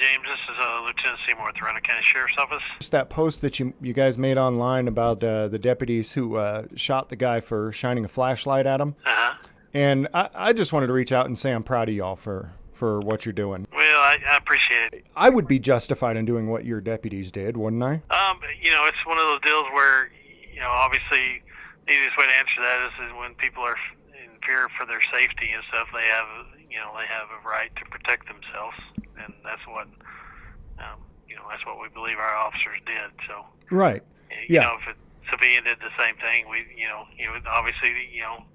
James, this is Lieutenant Seymour at the Roanoke County Sheriff's Office. Just that post that you guys made online about the deputies who shot the guy for shining a flashlight at him. Uh-huh. And I just wanted to reach out and say I'm proud of y'all for what you're doing. Well, I appreciate it. I would be justified in doing what your deputies did, wouldn't I? It's one of those deals where, obviously the easiest way to answer that is when people are in fear for their safety and stuff, they have a right to protect themselves, and that's what we believe our officers did. So, right. Yeah. If a civilian did the same thing, obviously,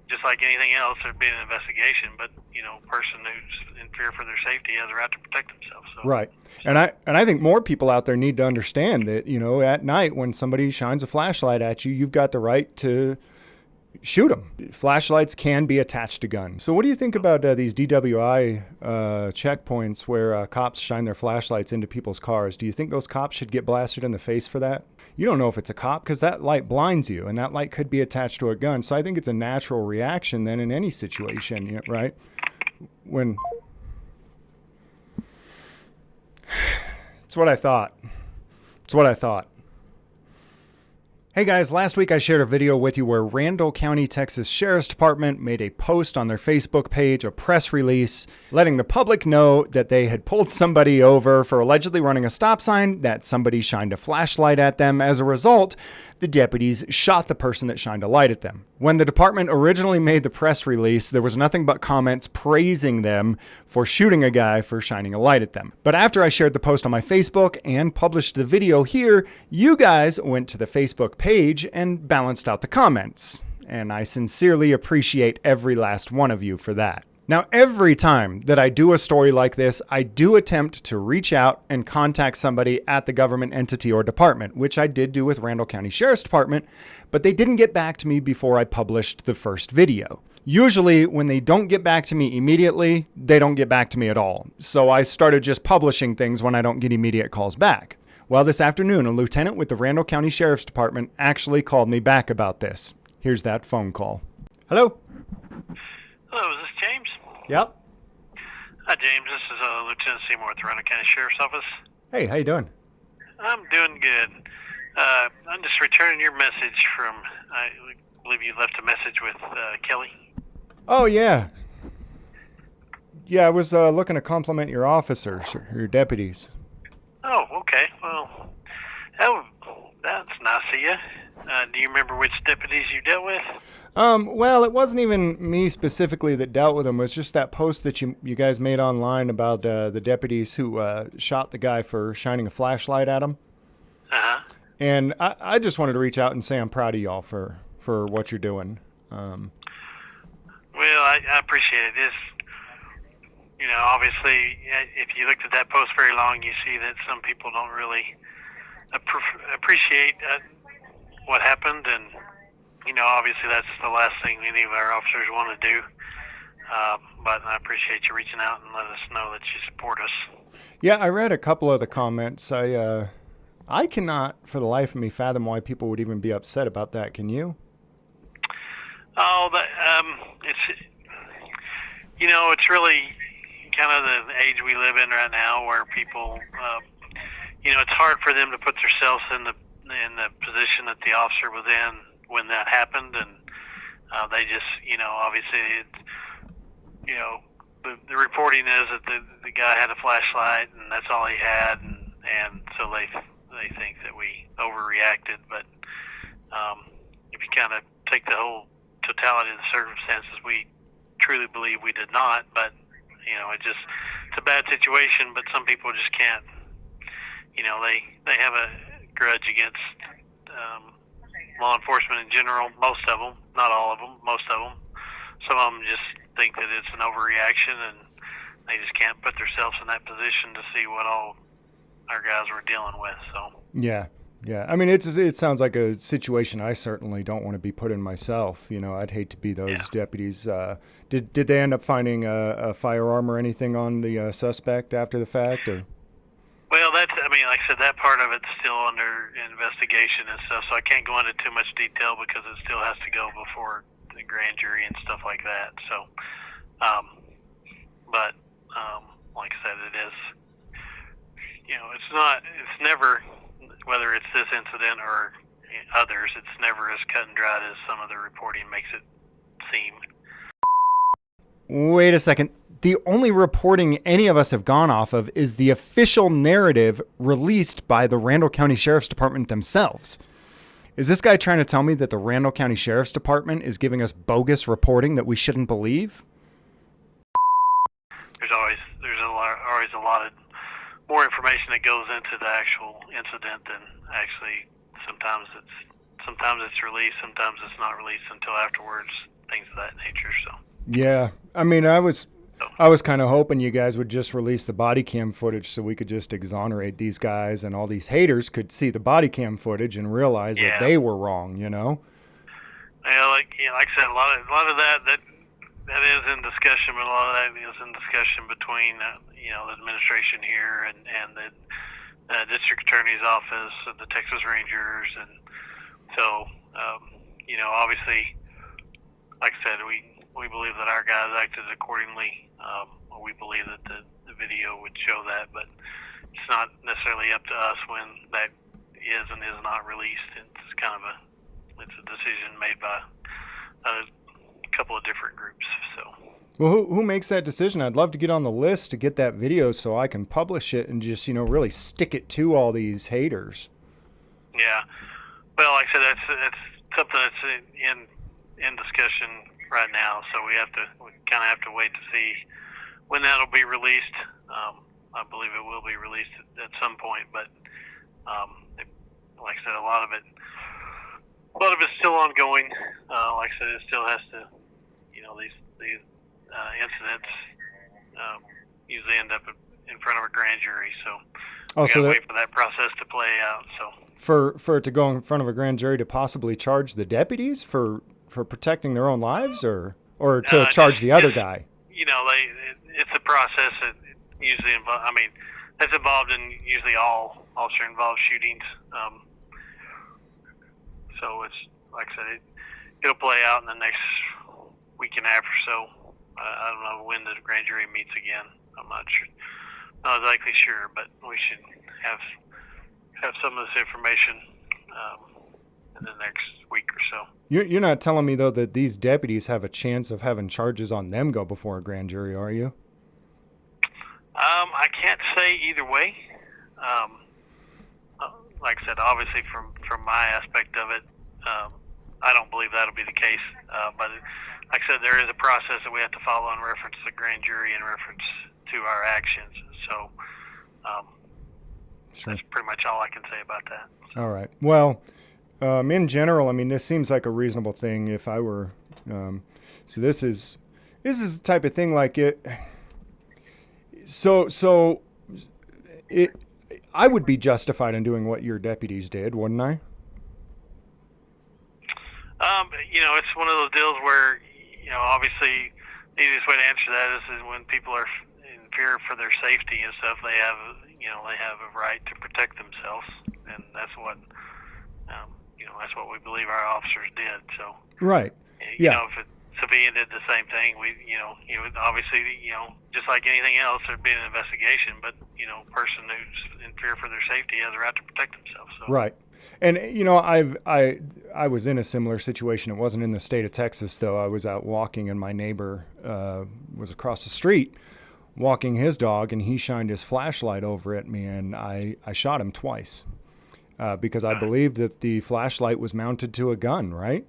just like anything else, there'd be an investigation, but, a person who's in fear for their safety has a right to protect themselves. So. Right. And I think more people out there need to understand that, at night when somebody shines a flashlight at you, you've got the right to shoot them. Flashlights can be attached to guns. So what do you think about these DWI checkpoints where cops shine their flashlights into people's cars? Do you think those cops should get blasted in the face for that? You don't know if it's a cop because that light blinds you, and that light could be attached to a gun. So I think it's a natural reaction then in any situation, right? It's what I thought. Hey guys, last week I shared a video with you where Randall County, Texas Sheriff's Department made a post on their Facebook page, a press release, letting the public know that they had pulled somebody over for allegedly running a stop sign, that somebody shined a flashlight at them. As a result, the deputies shot the person that shined a light at them. When the department originally made the press release, there was nothing but comments praising them for shooting a guy for shining a light at them. But after I shared the post on my Facebook and published the video here, you guys went to the Facebook page and balanced out the comments. And I sincerely appreciate every last one of you for that. Now, every time that I do a story like this, I do attempt to reach out and contact somebody at the government entity or department, which I did do with Randall County Sheriff's Department, but they didn't get back to me before I published the first video. Usually, when they don't get back to me immediately, they don't get back to me at all. So I started just publishing things when I don't get immediate calls back. Well, this afternoon, a lieutenant with the Randall County Sheriff's Department actually called me back about this. Here's that phone call. Hello? Hello, is this James? Yep. Hi, James. This is Lieutenant Seymour at the Roanoke County Sheriff's Office. Hey, how you doing? I'm doing good. I'm just returning your message from, I believe you left a message with Kelly. Oh, yeah. Yeah, I was looking to compliment your officers, or your deputies. Oh, okay. Well, that's nice of you. Do you remember which deputies you dealt with? Well, it wasn't even me specifically that dealt with them. It was just that post that you guys made online about the deputies who shot the guy for shining a flashlight at him. Uh-huh. And I just wanted to reach out and say I'm proud of y'all for what you're doing. Well, I appreciate it. It's, obviously, if you looked at that post very long, you see that some people don't really appreciate what happened, and obviously that's the last thing any of our officers want to do. But I appreciate you reaching out and let us know that you support us. Yeah, I read a couple of the comments. I cannot, for the life of me, fathom why people would even be upset about that. Can you? Oh, it's really kind of the age we live in right now, where people, it's hard for them to put themselves in the position that the officer was in when that happened, and they just, obviously, the reporting is that the guy had a flashlight and that's all he had, and so they think that we overreacted. But if you kind of take the whole totality of the circumstances, we truly believe we did not. But it's a bad situation. But some people just can't. They have a grudge against law enforcement in general. Most of them, not all of them, most of them. Some of them just think that it's an overreaction, and they just can't put themselves in that position to see what all our guys were dealing with. So yeah. I mean, it sounds like a situation I certainly don't want to be put in myself. I'd hate to be those deputies. Did they end up finding a firearm or anything on the suspect after the fact, or? Well, like I said, that part of it's still under investigation and stuff, so I can't go into too much detail because it still has to go before the grand jury and stuff like that. So, like I said, it is not. It's never, whether it's this incident or others. It's never as cut and dried as some of the reporting makes it seem. Wait a second. The only reporting any of us have gone off of is the official narrative released by the Randall County Sheriff's Department themselves. Is this guy trying to tell me that the Randall County Sheriff's Department is giving us bogus reporting that we shouldn't believe? There's always a lot of more information that goes into the actual incident than actually sometimes it's released, sometimes it's not released until afterwards, things of that nature. So yeah, I mean, I was kind of hoping you guys would just release the body cam footage so we could just exonerate these guys and all these haters could see the body cam footage and realize that they were wrong, you know? Yeah, like I said, a lot of that is in discussion, but a lot of that is in discussion between the administration here and the district attorney's office and the Texas Rangers, and so obviously, like I said, we believe that our guys acted accordingly. We believe that the video would show that, but it's not necessarily up to us when that is and is not released. It's kind of a decision made by a couple of different groups. So, well, who makes that decision? I'd love to get on the list to get that video so I can publish it and just really stick it to all these haters. Yeah, well, like I said, that's something that's in discussion right now. So we kind of have to wait to see when that'll be released. I believe it will be released at some point, but like I said, a lot of it's still ongoing. Like I said, it still has to, these incidents usually end up in front of a grand jury. So we gotta wait for that process to play out. So for it to go in front of a grand jury to possibly charge the deputies for protecting their own lives, or to charge the other guy. It's a process that usually that's involved in usually all officer-involved shootings. So it's like I said, it'll play out in the next week and a half or so. I don't know when the grand jury meets again. I'm not sure, not exactly sure, but we should have some of this information in the next week or so. You're not telling me, though, that these deputies have a chance of having charges on them go before a grand jury, are you? I can't say either way. Like I said, obviously from my aspect of it, I don't believe that'll be the case. But like I said, there is a process that we have to follow in reference to the grand jury in reference to our actions. So that's pretty much all I can say about that. So. All right. Well, in general, this seems like a reasonable thing. If I were, so this is the type of thing like it. So I would be justified in doing what your deputies did, wouldn't I? It's one of those deals where, obviously the easiest way to answer that is when people are in fear for their safety and stuff, they have a right to protect themselves, and that's what we believe our officers did. So, right. If a civilian did the same thing, we would obviously, just like anything else, there'd be an investigation, but, a person who's in fear for their safety has a right to protect themselves. So. Right. And, I was in a similar situation. It wasn't in the state of Texas, though. I was out walking, and my neighbor was across the street walking his dog, and he shined his flashlight over at me, and I shot him twice because I believed that the flashlight was mounted to a gun, right?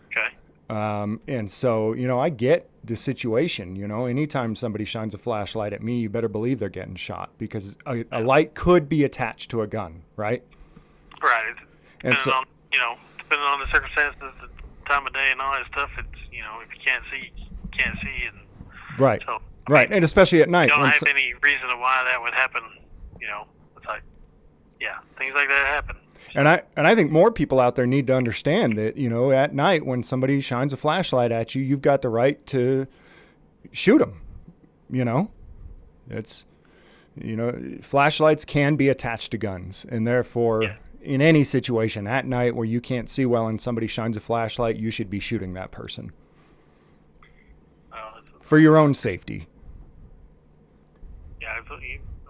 Okay. And so, I get the situation. Anytime somebody shines a flashlight at me, you better believe they're getting shot because a light could be attached to a gun, right? Right. Depending on the circumstances, the time of day, and all that stuff. It's if you can't see, you can't see, and right. So, right, and especially at night. You don't have any reason why that would happen. It's like, things like that happen. And I think more people out there need to understand that, at night when somebody shines a flashlight at you, you've got the right to shoot them. It's, flashlights can be attached to guns, and therefore in any situation at night where you can't see well and somebody shines a flashlight, you should be shooting that person for your own safety. Yeah,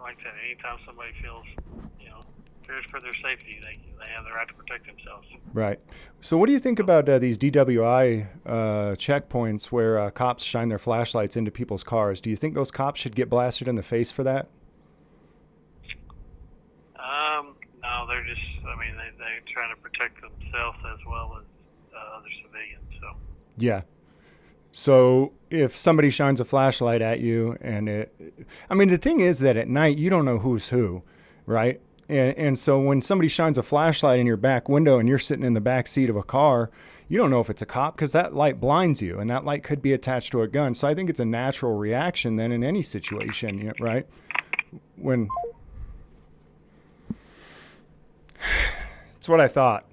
like I said, anytime somebody feels, fears for their safety, they have the right to protect themselves. Right. So what do you think about these DWI checkpoints where cops shine their flashlights into people's cars? Do you think those cops should get blasted in the face for that? No, they're just, they're trying to protect themselves as well as other civilians, so. Yeah. So if somebody shines a flashlight at you the thing is that at night you don't know who's who, right? And so when somebody shines a flashlight in your back window and you're sitting in the back seat of a car, you don't know if it's a cop because that light blinds you and that light could be attached to a gun. So I think it's a natural reaction then in any situation, right? It's what I thought.